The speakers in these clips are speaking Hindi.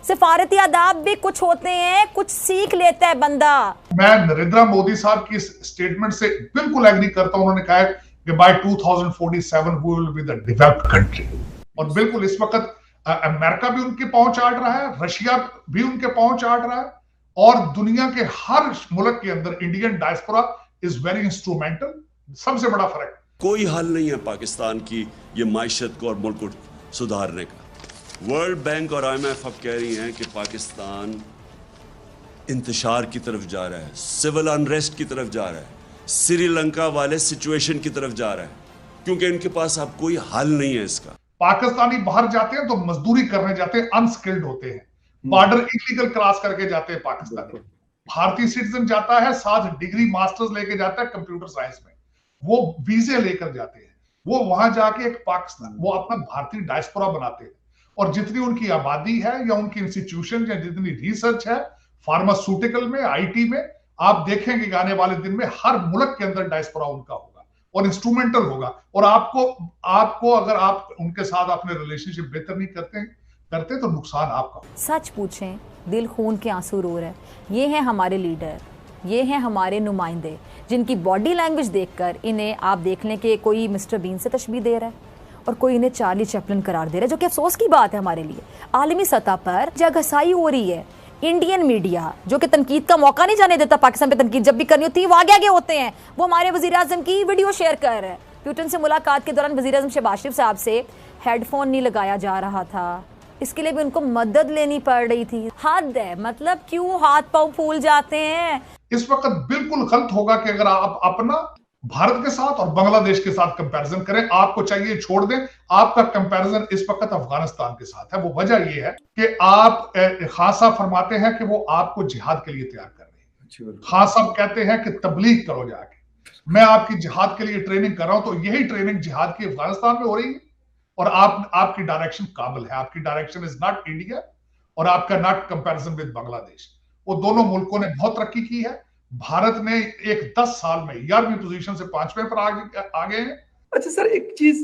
सिफारती आदाब भी कुछ होते हैं, कुछ सीख लेता है बंदा। मैं नरेंद्र मोदी साहब की स्टेटमेंट से बिल्कुल एग्री करता हूं। उन्होंने कहा है कि by 2047 we will be the developed country, और बिल्कुल इस वक्त अमेरिका भी उनकी पहुंच चाट रहा है, रशिया भी उनके पहुंच चाट रहा है, और दुनिया के हर मुल्क के अंदर Indian diaspora is very instrumental. सबसे बड़ा फर्क, कोई हल नहीं है पाकिस्तान की ये माइशत को और मुल्क को सुधारने का। वर्ल्ड बैंक और IMF अब कह रही हैं कि पाकिस्तान इंतशार की तरफ जा रहा है, सिविल अनरेस्ट की तरफ जा रहा है, श्रीलंका वाले सिचुएशन की तरफ जा रहा है, क्योंकि इनके पास अब कोई हल नहीं है इसका। पाकिस्तानी बाहर जाते हैं तो मजदूरी करने जाते हैं, अनस्किल्ड होते हैं, बॉर्डर इलीगल क्रॉस करके जाते हैं पाकिस्तानी। भारतीय सिटीजन जाता है, 7 डिग्री मास्टर्स लेके जाता है कंप्यूटर साइंस में, वो वीजे लेकर जाते हैं, वो वहां जाके एक पाकिस्तान, वो अपना भारतीय डायस्पोरा बनाते हैं, और जितनी उनकी आबादी है या उनकी इंस्टीट्यूशन या जितनी रिसर्च है फार्मास्यूटिकल में, IT में, आप देखेंगे कि आने वाले दिन में हर मुल्क के अंदर डायस्पोरा उनका होगा और इंस्ट्रूमेंटल होगा। और आपको अगर आप उनके साथ अपने रिलेशनशिप बेहतर नहीं करते तो नुकसान आपका। सच पूछें, दिल खून के आंसू रो रहे हैं। ये हैं हमारे लीडर, ये हैं हमारे नुमाइंदे, जिनकी बॉडी लैंग्वेज देखकर इन्हें आप देख लें कि कोई मिस्टर बीन से तशबीह दे रहा है और कोई इन्हें चार्ली चैपलिन करार दे रहा है, जो कि अफसोस की बात है हमारे लिए। आलमी सतह पर जगहसाई हो रही है। इंडियन मीडिया जो कि तनकीद का मौका नहीं जाने देता, पाकिस्तान पे तनकीद जब भी करनी होती है वो आगे आगे होते हैं। वो हमारे वजीर आजम की वीडियो शेयर कर रहे हैं। प्यूटन से मुलाकात के दौरान वजीर आजम शहबाज शरीफ साहब से हेडफोन नहीं लगाया जा रहा था, इसके लिए भी उनको मदद लेनी पड़ रही थी। हद है, मतलब क्यों हाथ पांव फूल जाते हैं। इस वक्त बिल्कुल गलत होगा कि अगर आप अपना भारत के साथ और बांग्लादेश के साथ कंपैरिजन करें। आपको चाहिए छोड़ दें, आपका कंपैरिजन इस वक्त अफगानिस्तान के साथ है। वो वजह यह है कि आप खान साहब फरमाते हैं कि वो आपको जिहाद के लिए तैयार कर रहे हैं। खान साहब कहते हैं कि तबलीग करो जाके, मैं आपकी जिहाद के लिए ट्रेनिंग कर रहा हूं, तो यही ट्रेनिंग जिहाद की अफगानिस्तान में हो रही है, और आपकी डायरेक्शन काबुल है, आपकी डायरेक्शन इज नॉट इंडिया, और आपका नॉट कंपैरिजन विद बांग्लादेश। वो दोनों मुल्कों ने बहुत तरक्की की है। भारत ने एक 10 साल में 11वीं पोजीशन से 5वें पर आगे हैं। अच्छा सर, एक चीज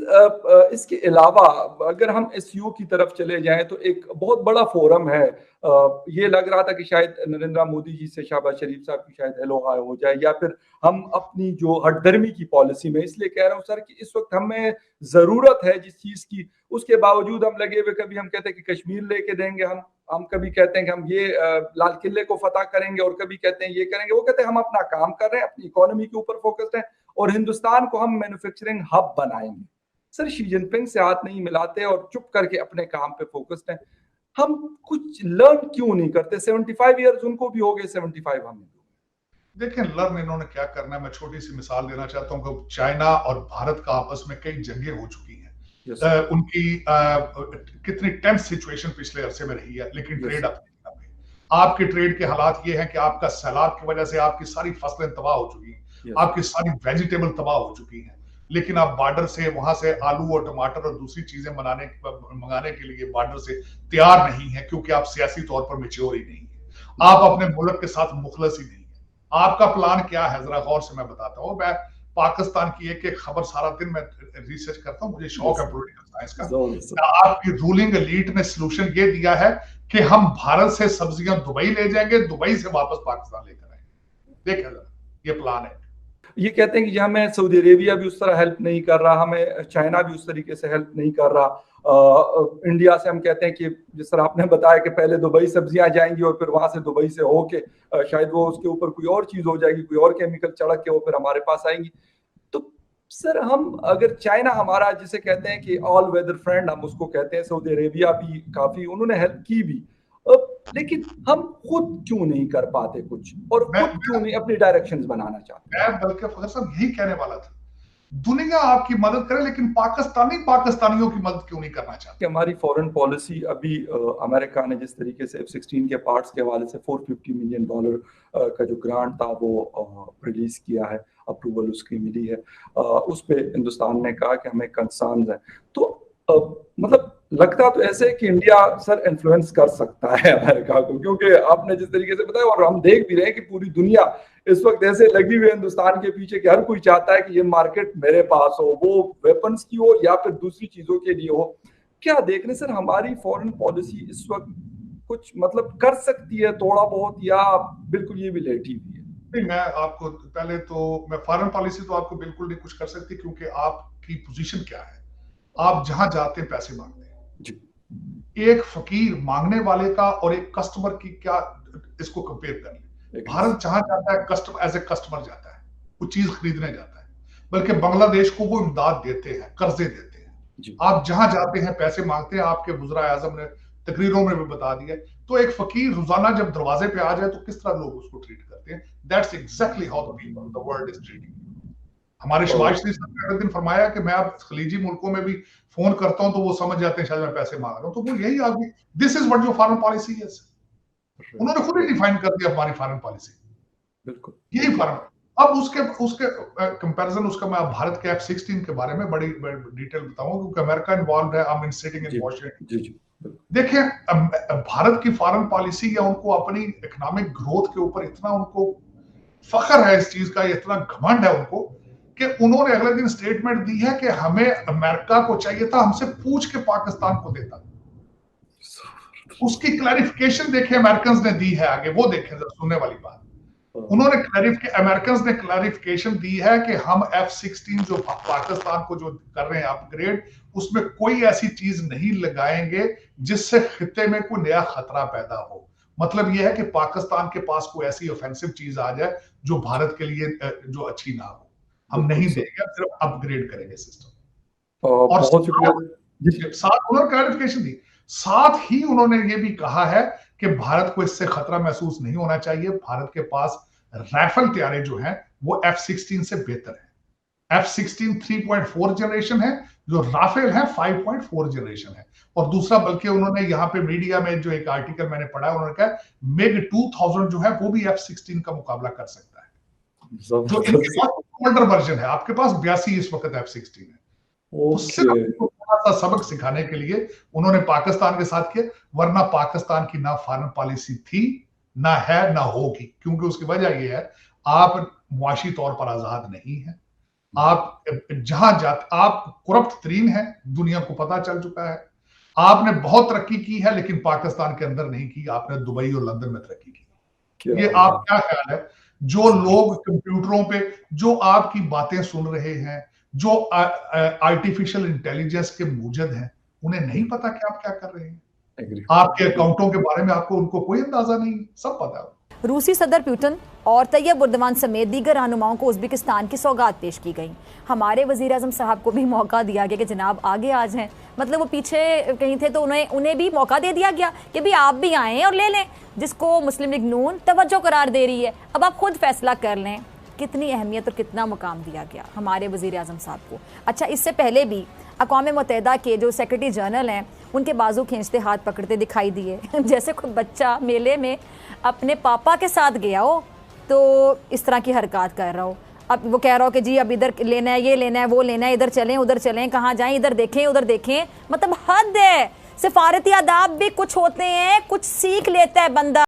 इसके अलावा अगर हम SCO की तरफ चले जाएं तो एक बहुत बड़ा फोरम है। ये लग रहा था कि शायद नरेंद्र मोदी जी से शहबाज शरीफ साहब की शायद हेलो हाय हो जाए, या फिर हम अपनी जो हटधर्मी की पॉलिसी में, इसलिए कह रहा हूँ सर कि इस वक्त हमें जरूरत है जिस चीज की, उसके बावजूद हम लगे हुए, कभी हम कहते हैं कि कश्मीर लेके देंगे, हम कभी कहते हैं कि हम ये लाल किले को फतह करेंगे, और कभी कहते हैं ये करेंगे, वो कहते हैं हम अपना काम कर रहे हैं, अपनी इकोनॉमी के ऊपर फोकस्ड है और हिंदुस्तान को हम मैन्युफैक्चरिंग हब बनाएंगे। सर शी जिनपिंग से हाथ नहीं मिलाते और चुप करके अपने काम पे फोकस्ड हैं। हम कुछ लर्न क्यों नहीं करते? 75 ईयर्स उनको भी हो गए, 75 हमें। देखिए, लर्न इन्होंने क्या करना है, मैं छोटी सी मिसाल देना चाहता हूँ कि चाइना और भारत का आपस में कई जंगें हो चुकी हैं। उनकी कितनी टेंस सिचुएशन पिछले अरसे में रही है, लेकिन ट्रेड आपके ट्रेड के हालात ये हैं कि आपका सैलाब की वजह से आपकी सारी फसलें तबाह हो चुकी हैं, आपकी सारी वेजिटेबल तबाह हो चुकी हैं, लेकिन आप बॉर्डर से वहां से आलू और टमाटर और दूसरी चीजें मंगाने के लिए बॉर्डर से तैयार नहीं है, क्योंकि आप सियासी तौर पर मैच्योर ही नहीं है, आप अपने मुल्क के साथ मुखलस ही नहीं है। आपका प्लान क्या है, जरा गौर से मैं बताता हूँ। मैं पाकिस्तान की एक एक खबर सारा दिन मैं रिसर्च करता हूँ, मुझे शौक है पॉलिटिकल साइंस का। आपकी रूलिंग एलीट ने सोल्यूशन ये दिया है कि हम भारत से सब्जियां दुबई ले जाएंगे, दुबई से वापस पाकिस्तान लेकर आएंगे। देखिए जरा, ये प्लान है। ये कहते हैं कि हमें सऊदी अरेबिया भी उस तरह हेल्प नहीं कर रहा, हमें चाइना भी उस तरीके से हेल्प नहीं कर रहा। इंडिया से हम कहते हैं कि जिस तरह आपने बताया कि पहले दुबई सब्जियां जाएंगी और फिर वहां से दुबई से होके शायद वो उसके ऊपर कोई और चीज हो जाएगी, कोई और केमिकल चढ़क के वो फिर हमारे पास आएंगी। तो सर हम अगर चाइना हमारा जिसे कहते हैं कि ऑल वेदर फ्रेंड हम उसको कहते हैं, सऊदी अरेबिया भी काफी उन्होंने हेल्प की भी, लेकिन हम खुद क्यों नहीं कर पाते कुछ, और खुद क्यों नहीं अपनी डायरेक्शंस बनाना चाहते? मैं बल्कि फखर साहब यही कहने वाला था, दुनिया आपकी मदद करे लेकिन पाकिस्तानियों की मदद क्यों नहीं करना चाहते? हमारी फॉरेन पॉलिसी अभी अमेरिका ने जिस तरीके से F-16 के पार्ट्स के हवाले से $450 मिलियन का जो ग्रांट था वो रिलीज किया है, अप्रूवल उसकी मिली है, उस पे हिंदुस्तान ने कहा कि हमें कंसर्न्स हैं। तो मतलब लगता तो ऐसे कि इंडिया सर इन्फ्लुएंस कर सकता है अमेरिका को, क्योंकि आपने जिस तरीके से बताया, और हम देख भी रहे हैं कि पूरी दुनिया इस वक्त ऐसे लगी हुई है हिंदुस्तान के पीछे कि हर कोई चाहता है कि ये मार्केट मेरे पास हो, वो वेपन्स की हो या फिर दूसरी चीजों के लिए हो। क्या देख रहे सर हमारी फॉरेन पॉलिसी इस वक्त कुछ मतलब कर सकती है थोड़ा बहुत, या बिल्कुल ये भी लेटी हुई है? नहीं, मैं आपको पहले तो मैं फॉरेन पॉलिसी तो आपको बिल्कुल नहीं कुछ कर सकती, क्योंकि आपकी पोजीशन क्या है। आप जहां जाते हैं पैसे मांगते हैं जी। एक फकीर मांगने वाले का और एक कस्टमर की क्या, इसको कंपेयर कर ले। भारत जहां जाता है कस्टमर एज ए कस्टमर जाता है, वो चीज खरीदने जाता है, बल्कि बांग्लादेश को वो इमदाद देते हैं, कर्जे देते हैं। जी। आप जहां जाते हैं पैसे मांगते हैं, आपके वज़ीर आज़म ने तकरीरों में भी बता दिया। तो एक फकीर रोजाना जब दरवाजे पे आ जाए तो किस तरह लोग उसको ट्रीट करते हैं। That's exactly how the people the world is treating. हमारे शहबाज शरीफ साहब ने एक दिन फरमाया कि मैं अब खलीजी मुल्कों में भी फोन करता हूं तो वो समझ जाते हैं शायद मैं पैसे मांग रहा हूं। तो वो यही आगे, this is what your foreign policy is. उन्होंने खुद ही डिफाइन कर दिया हमारी फॉरेन पॉलिसी, बिल्कुल यही फॉरेन। अब उसके उसके कंपैरिजन उसका मैं भारत के F-16 के बारे में बड़ी डिटेल बताऊंगा, क्योंकि अमेरिका इन्वॉल्व है। I am sitting in Washington. जी जी। देखिए, भारत की फॉरेन पॉलिसी या उनको अपनी इकोनॉमिक ग्रोथ के ऊपर इतना उनको फख्र है, इस चीज का इतना घमंड है उनको कि उन्होंने अगले दिन स्टेटमेंट दी है कि हमें अमेरिका को चाहिए था, हमसे पूछ के पाकिस्तान को देता। उसकी क्लैरिफिकेशन देखे अमेरिकन ने दी है, आगे वो देखें जरा, सुनने वाली बात। उन्होंने अमेरिकन ने क्लैरिफिकेशन दी है कि हम F-16 जो पाकिस्तान को जो कर रहे हैं अपग्रेड, उसमें कोई ऐसी चीज नहीं लगाएंगे जिससे खित्ते में कोई नया खतरा पैदा हो। मतलब यह है कि पाकिस्तान के पास कोई ऐसी ऑफेंसिव चीज आ जाए जो भारत के लिए जो अच्छी ना हो, हम नहीं देंगे, सिर्फ अपग्रेड करेंगे सिस्टम। और साथ उन्होंने क्लैरिफिकेशन दी, साथ ही उन्होंने ये भी कहा है कि भारत को इससे खतरा महसूस नहीं होना चाहिए। भारत के पास राइफल तैयारे जो हैं वो F-16 से बेहतर है। F-16 3.4 जनरेशन है, जो राफेल है 5.4 जनरेशन है। और दूसरा, बल्कि उन्होंने यहाँ पे मीडिया में जो एक आर्टिकल मैंने पढ़ा है, उन्होंने कहा मिग 2000 जो है वो भी F-16 का मुकाबला कर सकता है, जो इनके पास ओल्डर वर्जन है। आपके पास 82 इस वक्त F-16 है। तो सिर्फ थोड़ा सा सबक सिखाने के लिए उन्होंने पाकिस्तान के साथ किया, वरना पाकिस्तान की ना फॉरेन पॉलिसी थी, ना है, ना होगी। क्योंकि उसकी वजह यह है, आप मुआशी तौर पर आजाद नहीं है, आप जहां जाते आप करप्ट तरीन है, दुनिया को पता चल चुका है। आपने बहुत तरक्की की है, लेकिन पाकिस्तान के अंदर नहीं की, आपने दुबई और लंदन में तरक्की की। ये आप क्या ख्याल है, जो लोग कंप्यूटरों पे जो आपकी बातें सुन रहे हैं, जो आर्टिफिशियल इंटेलिजेंस के मूजद हैं, उन्हें नहीं पता कि आप क्या कर रहे हैं? आपके अकाउंटों के बारे में आपको उनको कोई अंदाजा नहीं, सब पता है। रूसी सदर पुतिन और तैयब उर्दवान समेत दीगर रहनुमाओं को उज़्बेकिस्तान की सौगात पेश की गई। हमारे वज़ीर आज़म साहब को भी मौका दिया गया कि जनाब आगे आ जाएं, मतलब वो पीछे कहीं थे तो उन्हें भी मौका दे दिया गया कि भी आप भी आएँ और ले लें, जिसको मुस्लिम लीग नून तवज्जो करार दे रही है। अब आप खुद फैसला कर लें। कितनी अहमियत और कितना मुकाम दिया गया हमारे वज़ीर आज़म साहब को। अच्छा, इससे पहले भी अक़वाम मुत्तहिदा के जो सेक्रेटरी जनरल हैं, उनके बाजू खींचते हाथ पकड़ते दिखाई दिए जैसे कोई बच्चा मेले में अपने पापा के साथ गया हो तो इस तरह की हरकत कर रहा हो। अब वो कह रहा हो कि जी अब इधर लेना है, ये लेना है, वो लेना है, इधर चलें उधर चलें, कहाँ जाएं, इधर देखें उधर देखें। मतलब हद है। सिफारती आदाब भी कुछ होते हैं, कुछ सीख लेता है बंदा।